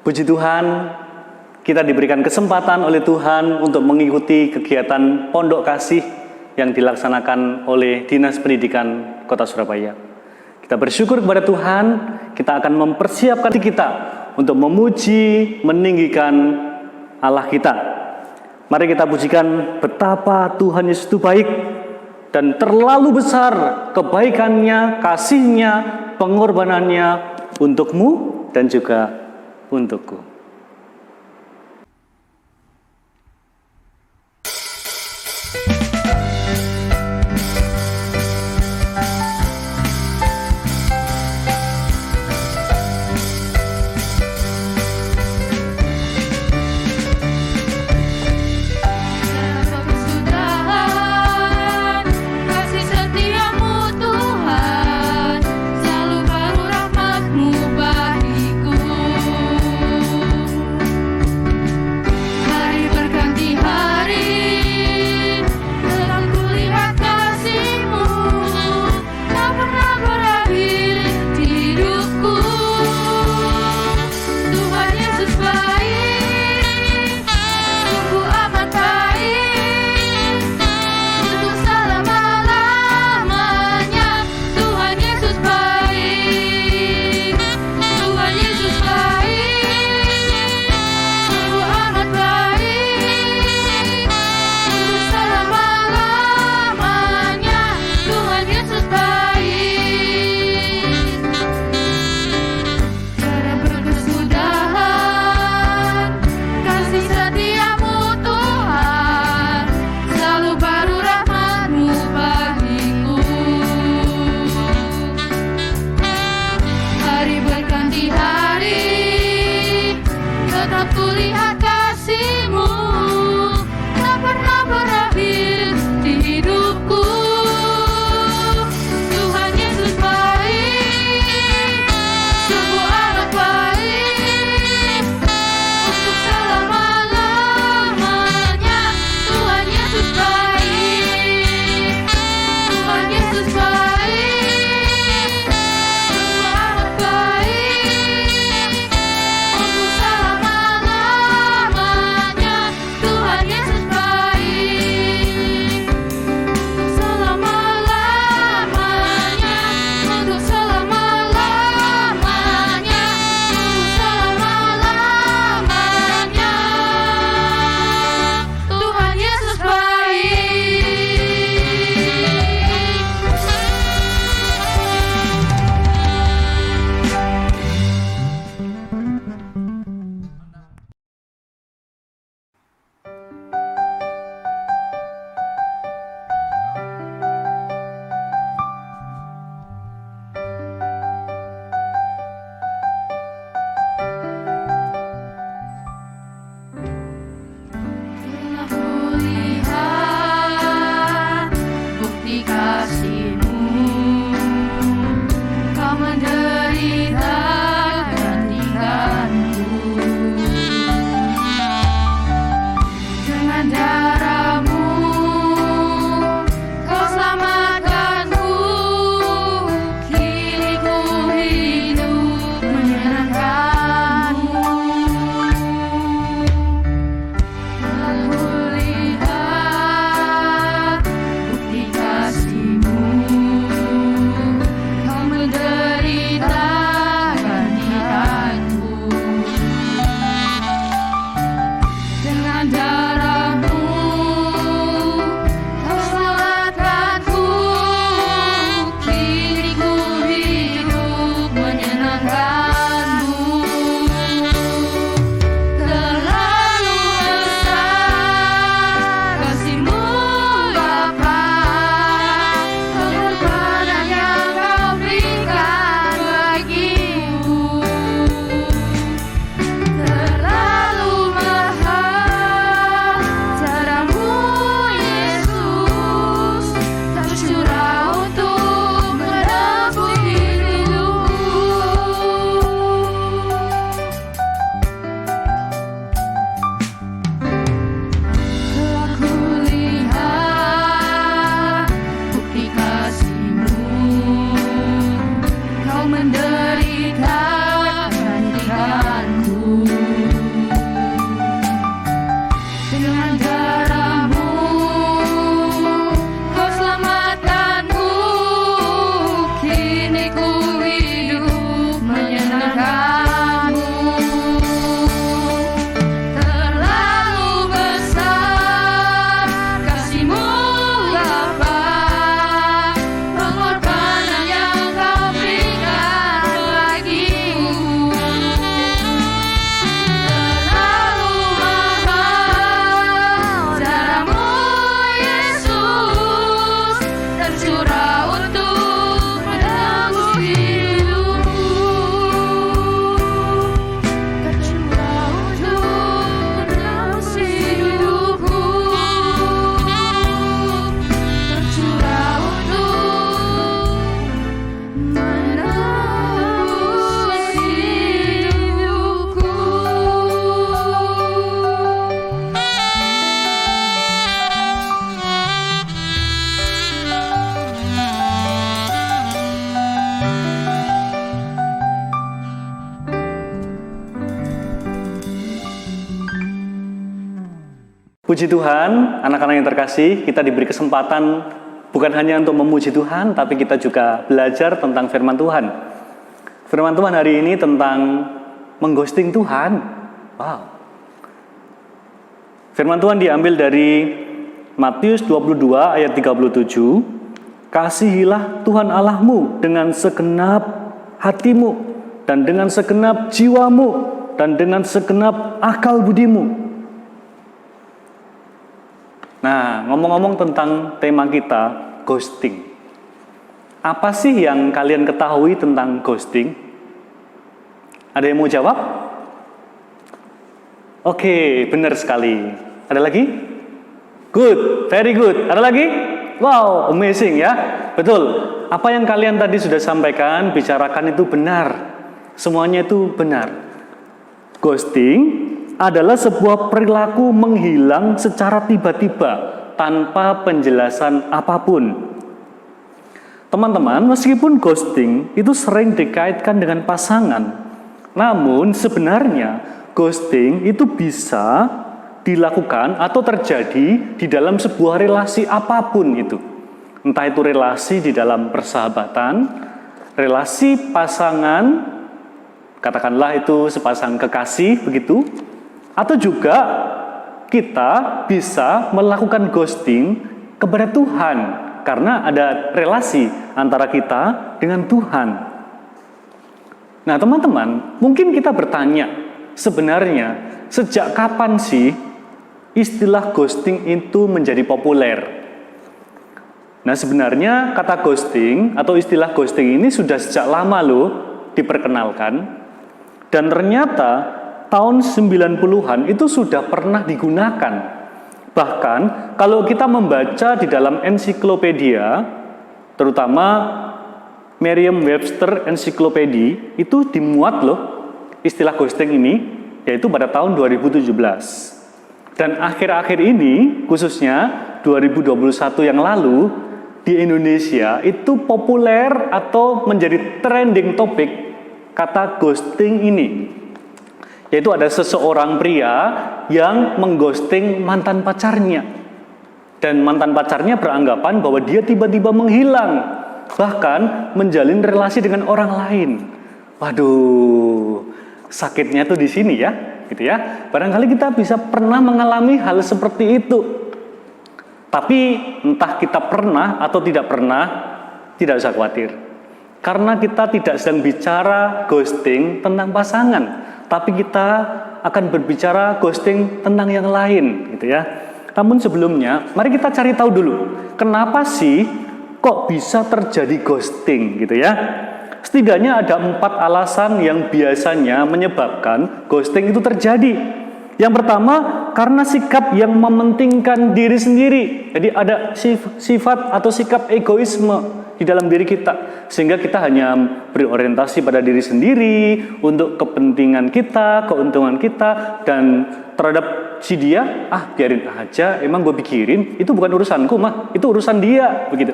Puji Tuhan, kita diberikan kesempatan oleh Tuhan untuk mengikuti kegiatan Pondok Kasih yang dilaksanakan oleh Dinas Pendidikan Kota Surabaya. Kita bersyukur kepada Tuhan, kita akan mempersiapkan diri kita untuk memuji, meninggikan Allah kita. Mari kita pujikan betapa Tuhan Yesus itu baik dan terlalu besar kebaikannya, kasihnya, pengorbanannya untukmu dan juga untukku. Puji Tuhan, anak-anak yang terkasih, kita diberi kesempatan bukan hanya untuk memuji Tuhan, tapi kita juga belajar tentang firman Tuhan. Firman Tuhan hari ini tentang mengghosting Tuhan. Wow. Firman Tuhan diambil dari Matius 22 ayat 37. Kasihilah Tuhan Allahmu dengan segenap hatimu, dan dengan segenap jiwamu, dan dengan segenap akal budimu. Nah, ngomong-ngomong tentang tema kita, ghosting. Apa sih yang kalian ketahui tentang ghosting? Ada yang mau jawab? Oke, benar sekali. Ada lagi? Good, very good. Ada lagi? Wow, amazing ya. Betul. Apa yang kalian tadi sudah sampaikan, bicarakan itu benar. Semuanya itu benar. Ghosting adalah sebuah perilaku menghilang secara tiba-tiba tanpa penjelasan apapun. Teman-teman, meskipun ghosting itu sering dikaitkan dengan pasangan, namun sebenarnya ghosting itu bisa dilakukan atau terjadi di dalam sebuah relasi apapun itu. Entah itu relasi di dalam persahabatan, relasi pasangan, katakanlah itu sepasang kekasih begitu, atau juga kita bisa melakukan ghosting kepada Tuhan karena ada relasi antara kita dengan Tuhan. Nah, teman-teman, mungkin kita bertanya, sebenarnya sejak kapan sih istilah ghosting itu menjadi populer? Nah, sebenarnya kata ghosting atau istilah ghosting ini sudah sejak lama loh diperkenalkan, dan ternyata tahun 90-an itu sudah pernah digunakan. Bahkan kalau kita membaca di dalam ensiklopedia, terutama Merriam-Webster Encyclopedia, itu dimuat loh istilah ghosting ini, yaitu pada tahun 2017. Dan akhir-akhir ini, khususnya 2021 yang lalu, di Indonesia itu populer atau menjadi trending topik kata ghosting ini. Yaitu ada seseorang pria yang mengghosting mantan pacarnya. Dan mantan pacarnya beranggapan bahwa dia tiba-tiba menghilang, bahkan menjalin relasi dengan orang lain. Waduh, sakitnya tuh di sini ya, gitu ya. Barangkali kita bisa pernah mengalami hal seperti itu. Tapi entah kita pernah atau tidak pernah, tidak usah khawatir. Karena kita tidak sedang bicara ghosting tentang pasangan, tapi kita akan berbicara ghosting tentang yang lain, gitu ya. Namun sebelumnya, mari kita cari tahu dulu, kenapa sih kok bisa terjadi ghosting, gitu ya. Setidaknya ada 4 alasan yang biasanya menyebabkan ghosting itu terjadi. Yang pertama, karena sikap yang mementingkan diri sendiri. Jadi ada sifat atau sikap egoisme di dalam diri kita, sehingga kita hanya berorientasi pada diri sendiri untuk kepentingan kita, keuntungan kita, dan terhadap si dia, biarin aja, emang gue pikirin, itu bukan urusanku mah, itu urusan dia, begitu.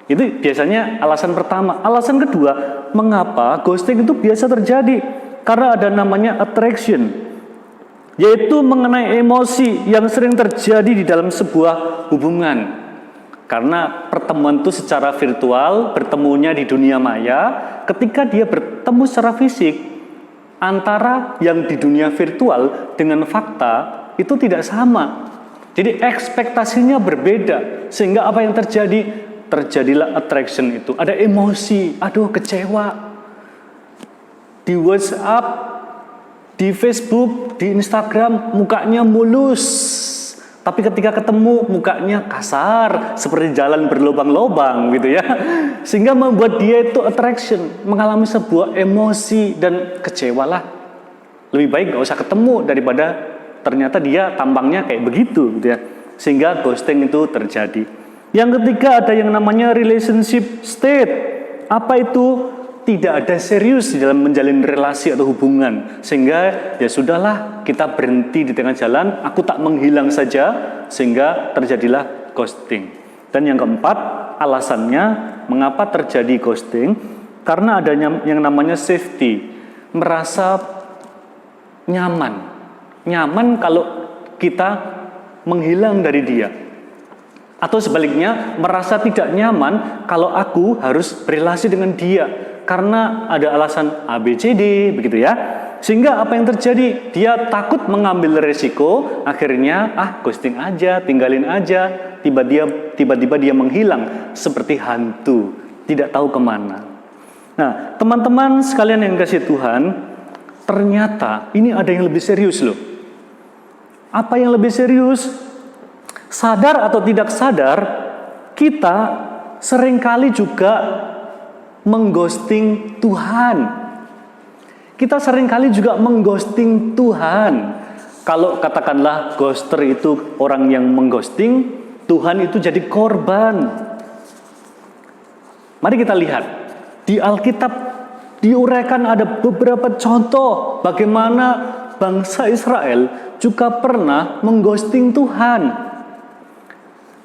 Itu biasanya alasan pertama. Alasan kedua, mengapa ghosting itu biasa terjadi? Karena ada namanya attraction, yaitu mengenai emosi yang sering terjadi di dalam sebuah hubungan. Karena pertemuan itu secara virtual, bertemunya di dunia maya, ketika dia bertemu secara fisik, antara yang di dunia virtual dengan fakta, itu tidak sama. Jadi ekspektasinya berbeda, sehingga apa yang terjadi? Terjadilah attraction itu. Ada emosi, aduh kecewa. Di WhatsApp, di Facebook, di Instagram, mukanya mulus. Tapi ketika ketemu, mukanya kasar, seperti jalan berlubang-lubang gitu ya. Sehingga membuat dia itu attraction, mengalami sebuah emosi dan kecewalah. Lebih baik gak usah ketemu daripada ternyata dia tampangnya kayak begitu gitu ya. Sehingga ghosting itu terjadi. Yang ketiga ada yang namanya relationship state. Apa itu? Tidak ada serius di dalam menjalin relasi atau hubungan, sehingga ya sudahlah, kita berhenti di tengah jalan, aku tak menghilang saja, sehingga terjadilah ghosting. Dan yang keempat, alasannya mengapa terjadi ghosting, karena adanya yang namanya safety, merasa nyaman kalau kita menghilang dari dia. Atau sebaliknya, merasa tidak nyaman kalau aku harus berrelasi dengan dia karena ada alasan A, B, C, D, begitu ya. Sehingga apa yang terjadi? Dia takut mengambil resiko, akhirnya ghosting aja, tinggalin aja, tiba-tiba dia menghilang seperti hantu, tidak tahu kemana. Nah, teman-teman sekalian yang kasih Tuhan, ternyata ini ada yang lebih serius loh. Apa yang lebih serius? Sadar atau tidak sadar, kita seringkali juga mengghosting Tuhan. Kita seringkali juga mengghosting Tuhan. Kalau katakanlah ghoster itu orang yang mengghosting, Tuhan itu jadi korban. Mari kita lihat. Di Alkitab diuraikan ada beberapa contoh bagaimana bangsa Israel juga pernah mengghosting Tuhan.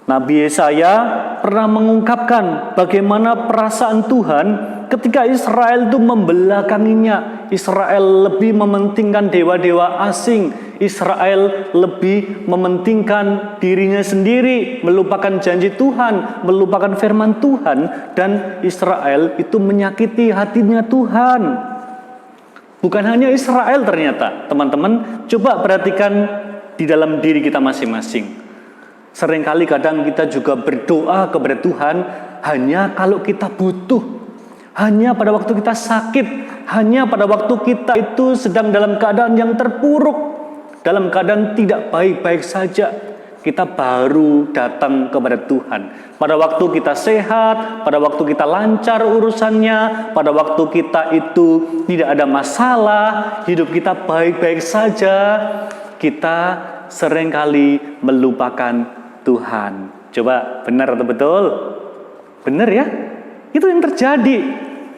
Nabi Yesaya pernah mengungkapkan bagaimana perasaan Tuhan ketika Israel itu membelakanginya. Israel lebih mementingkan dewa-dewa asing. Israel lebih mementingkan dirinya sendiri, melupakan janji Tuhan, melupakan firman Tuhan, dan Israel itu menyakiti hatinya Tuhan. Bukan hanya Israel ternyata, teman-teman, coba perhatikan di dalam diri kita masing-masing. Seringkali kadang kita juga berdoa kepada Tuhan hanya kalau kita butuh, hanya pada waktu kita sakit, hanya pada waktu kita itu sedang dalam keadaan yang terpuruk, dalam keadaan tidak baik-baik saja, kita baru datang kepada Tuhan. Pada waktu kita sehat, pada waktu kita lancar urusannya, pada waktu kita itu tidak ada masalah, hidup kita baik-baik saja, kita seringkali melupakan Tuhan. Coba benar atau betul? Benar ya? Itu yang terjadi.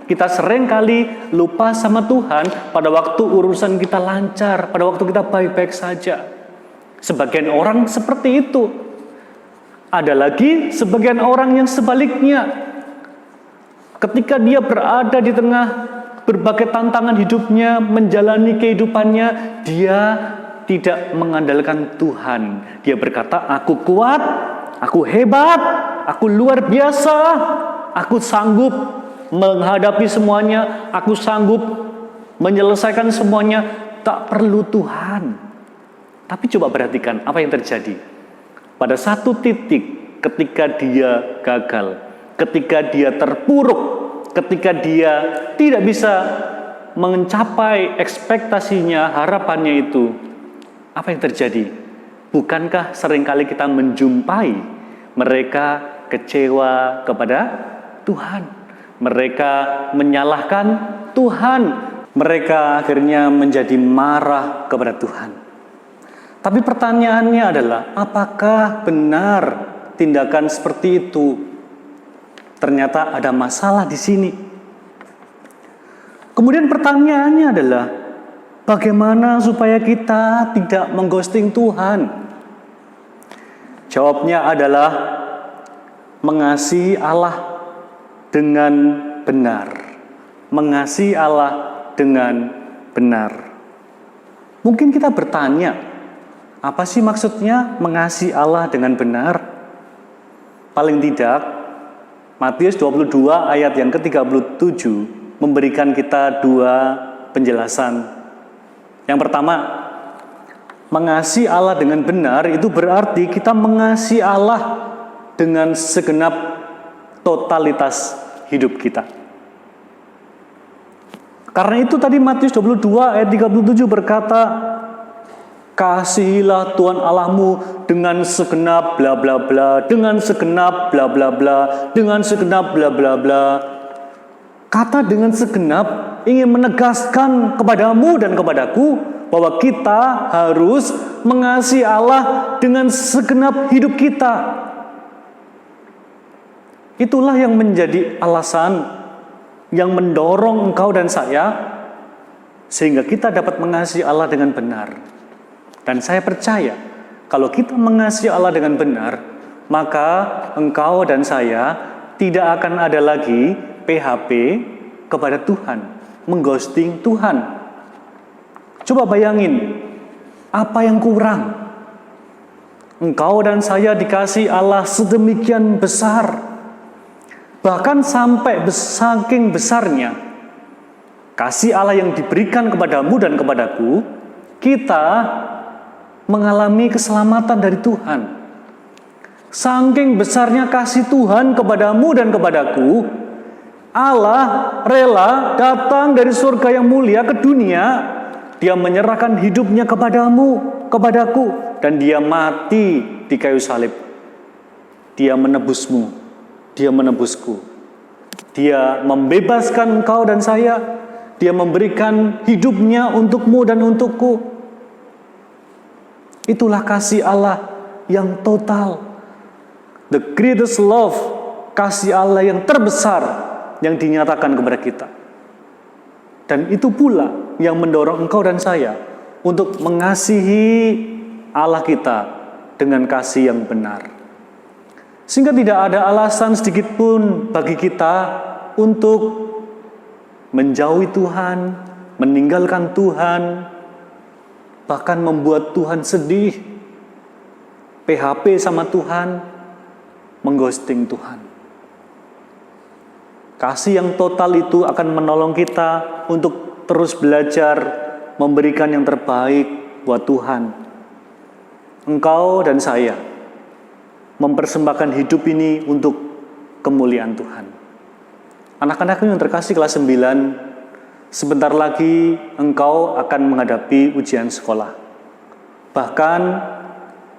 Kita seringkali lupa sama Tuhan pada waktu urusan kita lancar, pada waktu kita baik-baik saja. Sebagian orang seperti itu. Ada lagi sebagian orang yang sebaliknya. Ketika dia berada di tengah berbagai tantangan hidupnya, menjalani kehidupannya, dia tidak mengandalkan Tuhan. Dia berkata, aku kuat, aku hebat, aku luar biasa, aku sanggup menghadapi semuanya, aku sanggup menyelesaikan semuanya, tak perlu Tuhan. Tapi coba perhatikan apa yang terjadi. Pada satu titik ketika dia gagal, ketika dia terpuruk, ketika dia tidak bisa mencapai ekspektasinya, harapannya itu, apa yang terjadi? Bukankah seringkali kita menjumpai mereka kecewa kepada Tuhan? Mereka menyalahkan Tuhan. Mereka akhirnya menjadi marah kepada Tuhan. Tapi pertanyaannya adalah, apakah benar tindakan seperti itu? Ternyata ada masalah di sini. Kemudian pertanyaannya adalah, bagaimana supaya kita tidak mengghosting Tuhan? Jawabnya adalah mengasihi Allah dengan benar. Mengasihi Allah dengan benar. Mungkin kita bertanya, apa sih maksudnya mengasihi Allah dengan benar? Paling tidak, Matius 22 ayat yang ke-37 memberikan kita dua penjelasan. Yang pertama, mengasihi Allah dengan benar itu berarti kita mengasihi Allah dengan segenap totalitas hidup kita. Karena itu tadi Matius 22 ayat 37 berkata, kasihilah Tuhan Allahmu dengan segenap bla bla bla, dengan segenap bla bla bla, dengan segenap bla bla bla. Kata dengan segenap ingin menegaskan kepadamu dan kepadaku bahwa kita harus mengasihi Allah dengan segenap hidup kita. Itulah yang menjadi alasan yang mendorong engkau dan saya sehingga kita dapat mengasihi Allah dengan benar. Dan saya percaya kalau kita mengasihi Allah dengan benar, maka engkau dan saya tidak akan ada lagi PHP kepada Tuhan, mengghosting Tuhan. Coba bayangin, apa yang kurang? Engkau dan saya dikasih Allah sedemikian besar. Bahkan sampai saking besarnya kasih Allah yang diberikan kepadamu dan kepadaku, kita mengalami keselamatan dari Tuhan. Saking besarnya kasih Tuhan kepadamu dan kepadaku, Allah rela datang dari surga yang mulia ke dunia. Dia menyerahkan hidupnya kepadamu, kepadaku, dan dia mati di kayu salib. Dia menebusmu, dia menebusku. Dia membebaskan engkau dan saya. Dia memberikan hidupnya untukmu dan untukku. Itulah kasih Allah yang total. The greatest love, kasih Allah yang terbesar yang dinyatakan kepada kita. Dan itu pula yang mendorong engkau dan saya untuk mengasihi Allah kita dengan kasih yang benar. Sehingga tidak ada alasan sedikit pun bagi kita untuk menjauhi Tuhan, meninggalkan Tuhan, bahkan membuat Tuhan sedih, PHP sama Tuhan, mengghosting Tuhan. Kasih yang total itu akan menolong kita untuk terus belajar memberikan yang terbaik buat Tuhan. Engkau dan saya mempersembahkan hidup ini untuk kemuliaan Tuhan. Anak-anakku yang terkasih kelas 9, sebentar lagi engkau akan menghadapi ujian sekolah. Bahkan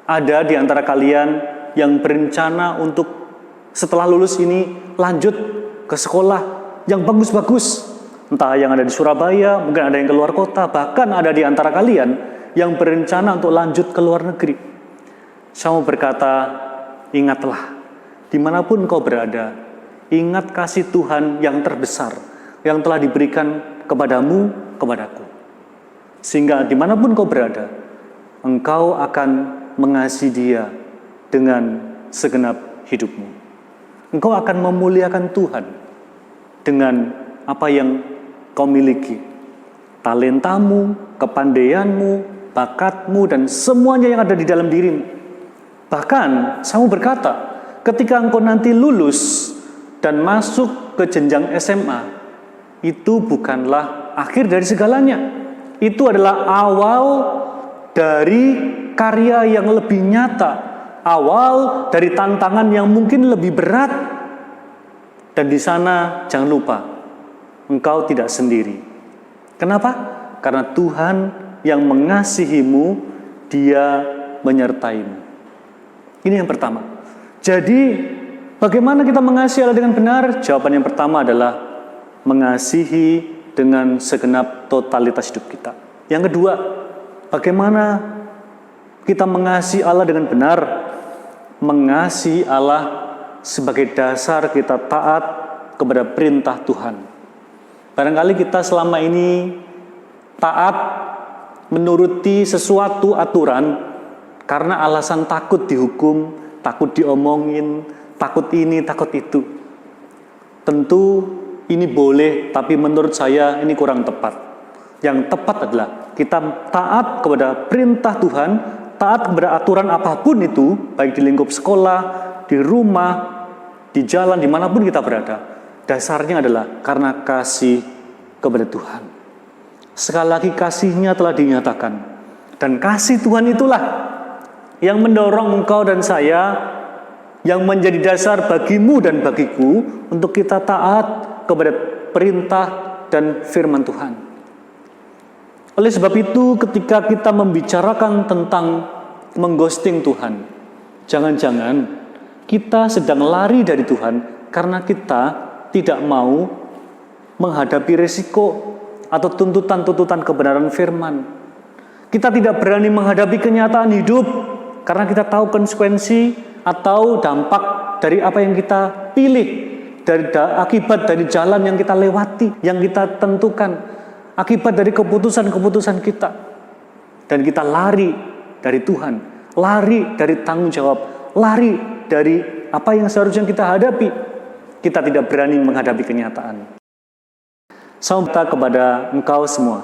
ada di antara kalian yang berencana untuk setelah lulus ini lanjut ke sekolah yang bagus-bagus. Entah yang ada di Surabaya, mungkin ada yang keluar kota, bahkan ada di antara kalian yang berencana untuk lanjut ke luar negeri. Saya mau berkata, ingatlah, dimanapun kau berada, ingat kasih Tuhan yang terbesar, yang telah diberikan kepadamu, kepadaku. Sehingga dimanapun kau berada, engkau akan mengasihi Dia dengan segenap hidupmu. Engkau akan memuliakan Tuhan dengan apa yang kau miliki. Talentamu, kepandaianmu, bakatmu, dan semuanya yang ada di dalam dirimu. Bahkan, saya mau berkata, ketika engkau nanti lulus dan masuk ke jenjang SMA, itu bukanlah akhir dari segalanya. Itu adalah awal dari karya yang lebih nyata, awal dari tantangan yang mungkin lebih berat. Dan di sana jangan lupa, engkau tidak sendiri. Kenapa? Karena Tuhan yang mengasihimu, Dia menyertaimu. Ini yang pertama. Jadi, bagaimana kita mengasihi Allah dengan benar? Jawaban yang pertama adalah mengasihi dengan segenap totalitas hidup kita. Yang kedua, bagaimana kita mengasihi Allah dengan benar? Mengasihi Allah sebagai dasar kita taat kepada perintah Tuhan. Barangkali kita selama ini taat menuruti sesuatu aturan karena alasan takut dihukum, takut diomongin, takut ini, takut itu. Tentu ini boleh, tapi menurut saya ini kurang tepat. Yang tepat adalah kita taat kepada perintah Tuhan, taat kepada aturan apapun itu, baik di lingkup sekolah, di rumah, di jalan, dimanapun kita berada. Dasarnya adalah karena kasih kepada Tuhan. Sekali lagi kasihnya telah dinyatakan. Dan kasih Tuhan itulah yang mendorong engkau dan saya, yang menjadi dasar bagimu dan bagiku untuk kita taat kepada perintah dan firman Tuhan. Oleh sebab itu, ketika kita membicarakan tentang mengghosting Tuhan, jangan-jangan kita sedang lari dari Tuhan karena kita tidak mau menghadapi risiko atau tuntutan-tuntutan kebenaran firman. Kita tidak berani menghadapi kenyataan hidup karena kita tahu konsekuensi atau dampak dari apa yang kita pilih, dari akibat dari jalan yang kita lewati, yang kita tentukan, akibat dari keputusan-keputusan kita. Dan kita lari dari Tuhan, lari dari tanggung jawab, lari dari apa yang seharusnya kita hadapi. Kita tidak berani menghadapi kenyataan. Saya minta kepada engkau semua,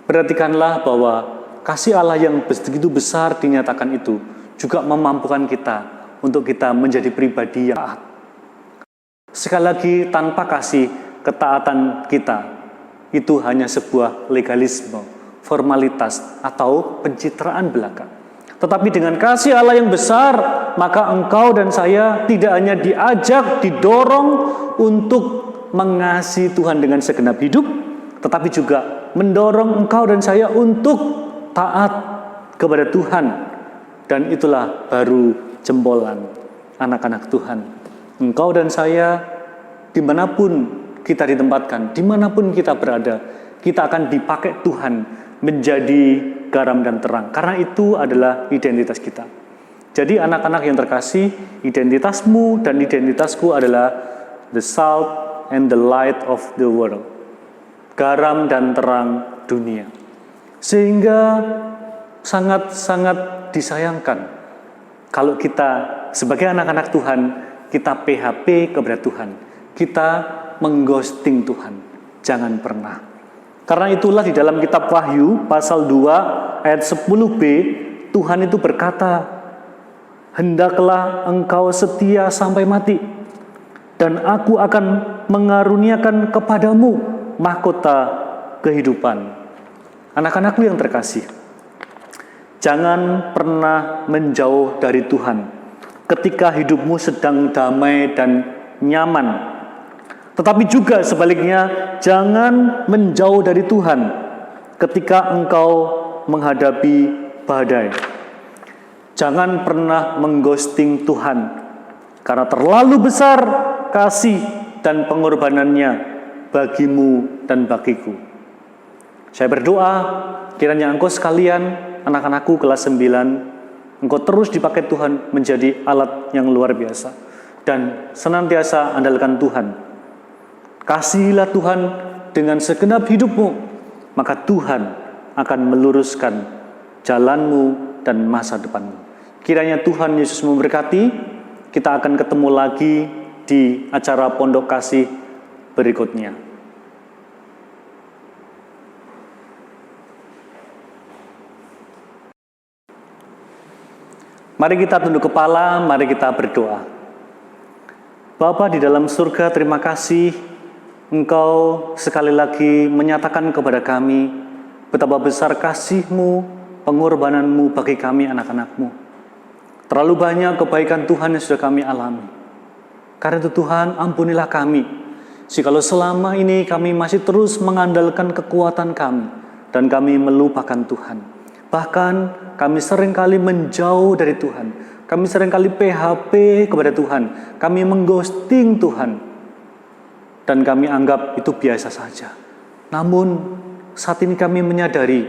perhatikanlah bahwa kasih Allah yang begitu besar dinyatakan itu juga memampukan kita untuk kita menjadi pribadi yang taat. Sekali lagi, tanpa kasih, ketaatan kita itu hanya sebuah legalisme, formalitas, atau pencitraan belaka. Tetapi dengan kasih Allah yang besar, maka engkau dan saya tidak hanya diajak, didorong untuk mengasihi Tuhan dengan segenap hidup, tetapi juga mendorong engkau dan saya untuk taat kepada Tuhan. Dan itulah baru jempolan anak-anak Tuhan. Engkau dan saya, dimanapun kita ditempatkan, dimanapun kita berada, kita akan dipakai Tuhan menjadi garam dan terang. Karena itu adalah identitas kita. Jadi anak-anak yang terkasih, identitasmu dan identitasku adalah the salt and the light of the world. Garam dan terang dunia. Sehingga sangat-sangat disayangkan kalau kita sebagai anak-anak Tuhan, kita PHP kepada Tuhan. Kita mengghosting Tuhan. Jangan pernah. Karena itulah di dalam kitab Wahyu pasal 2 ayat 10b, Tuhan itu berkata, "Hendaklah engkau setia sampai mati, dan aku akan mengaruniakan kepadamu mahkota kehidupan." Anak-anakku yang terkasih, jangan pernah menjauh dari Tuhan ketika hidupmu sedang damai dan nyaman. Tetapi juga sebaliknya, jangan menjauh dari Tuhan ketika engkau menghadapi badai. Jangan pernah mengghosting Tuhan, karena terlalu besar kasih dan pengorbanannya bagimu dan bagiku. Saya berdoa, kiranya engkau sekalian, anak-anakku kelas 9, engkau terus dipakai Tuhan menjadi alat yang luar biasa. Dan senantiasa andalkan Tuhan. Kasihilah Tuhan dengan segenap hidupmu, maka Tuhan akan meluruskan jalanmu dan masa depanmu. Kiranya Tuhan Yesus memberkati. Kita akan ketemu lagi di acara Pondok Kasih berikutnya. Mari kita tunduk kepala, mari kita berdoa. Bapa di dalam surga, terima kasih Engkau sekali lagi menyatakan kepada kami betapa besar kasih-Mu, pengorbanan-Mu bagi kami anak-anak-Mu. Terlalu banyak kebaikan Tuhan yang sudah kami alami. Karena itu Tuhan, ampunilah kami. Jikalau selama ini kami masih terus mengandalkan kekuatan kami dan kami melupakan Tuhan. Bahkan kami seringkali menjauh dari Tuhan. Kami seringkali PHP kepada Tuhan. Kami mengghosting Tuhan. Dan kami anggap itu biasa saja. Namun saat ini kami menyadari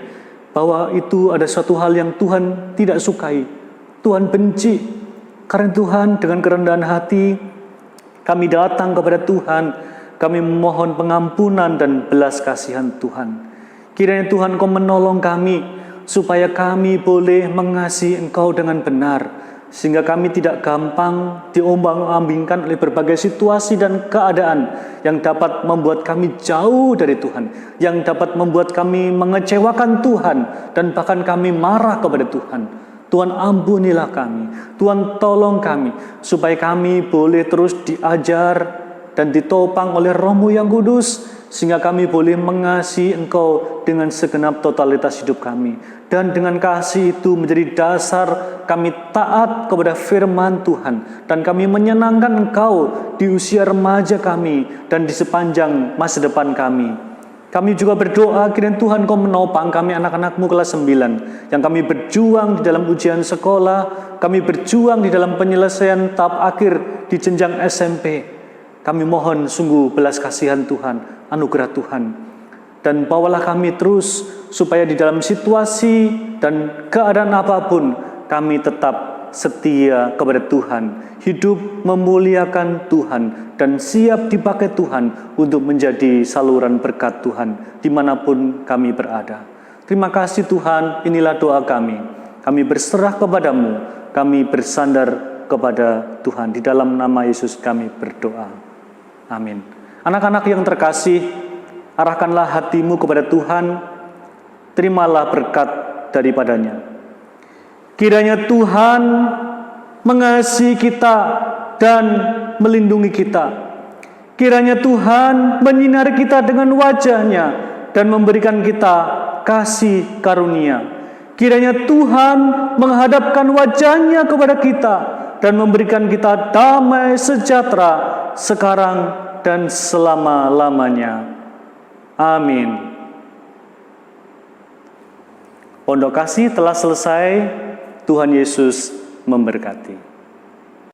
bahwa itu ada suatu hal yang Tuhan tidak sukai. Tuhan benci. Karena Tuhan dengan kerendahan hati kami datang kepada Tuhan. Kami memohon pengampunan dan belas kasihan Tuhan. Kiranya Tuhan Kau menolong kami supaya kami boleh mengasihi Engkau dengan benar. Sehingga kami tidak gampang diombang-ambingkan oleh berbagai situasi dan keadaan yang dapat membuat kami jauh dari Tuhan, yang dapat membuat kami mengecewakan Tuhan, dan bahkan kami marah kepada Tuhan. Tuhan ampunilah kami, Tuhan tolong kami, supaya kami boleh terus diajar dan ditopang oleh Roh-Mu yang kudus, sehingga kami boleh mengasihi Engkau dengan segenap totalitas hidup kami. Dan dengan kasih itu menjadi dasar kami taat kepada firman Tuhan. Dan kami menyenangkan Engkau di usia remaja kami dan di sepanjang masa depan kami. Kami juga berdoa kiranya Tuhan Kau menopang kami anak-anak-Mu kelas 9. Yang kami berjuang di dalam ujian sekolah. Kami berjuang di dalam penyelesaian tahap akhir di jenjang SMP. Kami mohon sungguh belas kasihan Tuhan, anugerah Tuhan. Dan bawalah kami terus supaya di dalam situasi dan keadaan apapun kami tetap setia kepada Tuhan, hidup memuliakan Tuhan, dan siap dipakai Tuhan untuk menjadi saluran berkat Tuhan dimanapun kami berada. Terima kasih Tuhan, inilah doa kami. Kami berserah kepadamu, kami bersandar kepada Tuhan. Di dalam nama Yesus kami berdoa. Amin. Anak-anak yang terkasih, arahkanlah hatimu kepada Tuhan, terimalah berkat daripadanya. Kiranya Tuhan mengasihi kita dan melindungi kita. Kiranya Tuhan menyinari kita dengan wajah-Nya dan memberikan kita kasih karunia. Kiranya Tuhan menghadapkan wajah-Nya kepada kita dan memberikan kita damai sejahtera sekarang dan selama-lamanya. Amin. Pondok Kasih telah selesai. Tuhan Yesus memberkati.